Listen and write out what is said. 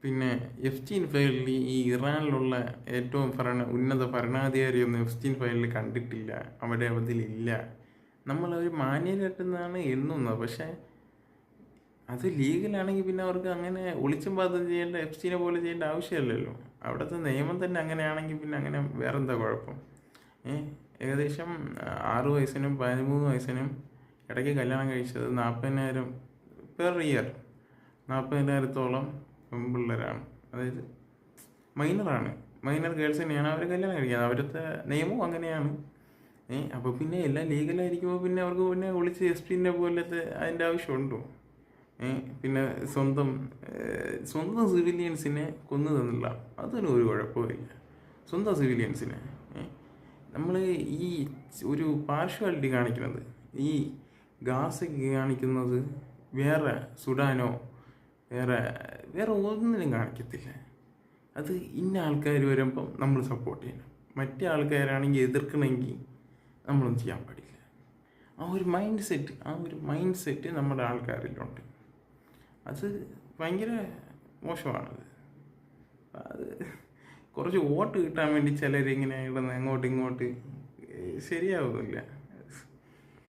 പിന്നെ എഫ്സ്റ്റീൻ ഫയലിൽ ഈ ഇറാനിലുള്ള ഏറ്റവും ഉന്നത ഭരണാധികാരിയൊന്നും എഫ്സ്റ്റീൻ ഫയലിൽ കണ്ടിട്ടില്ല, അവിടെ അതിലില്ല. നമ്മളൊരു മാന്യരായിട്ടെന്നാണ് എണ്ണുന്നത്. പക്ഷേ അത് ലീഗലാണെങ്കിൽ പിന്നെ അവർക്ക് അങ്ങനെ ഒളിച്ചും പാത്തും ചെയ്യേണ്ട, എഫ്സ്റ്റീനെ പോലെ ചെയ്യേണ്ട ആവശ്യമില്ലല്ലോ. അവിടുത്തെ നിയമം തന്നെ അങ്ങനെയാണെങ്കിൽ പിന്നെ അങ്ങനെ വേറെന്താ കുഴപ്പം? ഏകദേശം 6 വയസ്സിനും 13 വയസ്സിനും ഇടയ്ക്ക് കല്യാണം കഴിച്ചത് 40,000 പെർ ഇയർ, 40,000-ഓളം പെൺപിള്ളേരാണ്. അതായത് മൈനർ ഗേൾസിനെയാണ് അവർ കല്യാണം കഴിക്കുന്നത്. അവരുടെ നിയമവും അങ്ങനെയാണ്. അപ്പോൾ പിന്നെ എല്ലാം ലീഗലായിരിക്കുമ്പോൾ പിന്നെ അവർക്ക് പിന്നെ വിളിച്ച് എഫ്സ്റ്റീനെ പോലത്തെ അതിൻ്റെ ആവശ്യമുണ്ടോ? പിന്നെ സ്വന്തം സിവിലിയൻസിനെ കൊന്നു തന്നില്ല, അതിനും ഒരു കുഴപ്പമില്ല. സ്വന്തം സിവിലിയൻസിനെ നമ്മൾ ഈ ഒരു പാർഷ്വാലിറ്റി കാണിക്കുന്നത്, ഈ ഗാസയ്ക്ക് കാണിക്കുന്നത് വേറെ സുഡാനോ വേറെ ഒന്നിനും കാണിക്കത്തില്ല. അത് ഇന്ന ആൾക്കാർ വരുമ്പം നമ്മൾ സപ്പോർട്ട് ചെയ്യണം, മറ്റേ ആൾക്കാരാണെങ്കിൽ എതിർക്കണമെങ്കിൽ നമ്മളൊന്നും ചെയ്യാൻ പാടില്ല. ആ ഒരു മൈൻഡ് സെറ്റ് നമ്മുടെ ആൾക്കാരിലുണ്ട്. അത് ഭയങ്കര മോശമാണത്. അത് കുറച്ച് വോട്ട് കിട്ടാൻ വേണ്ടി ചിലരിങ്ങനെ ഇടുന്ന അങ്ങോട്ട് ഇങ്ങോട്ട് ശരിയാവുന്നില്ല.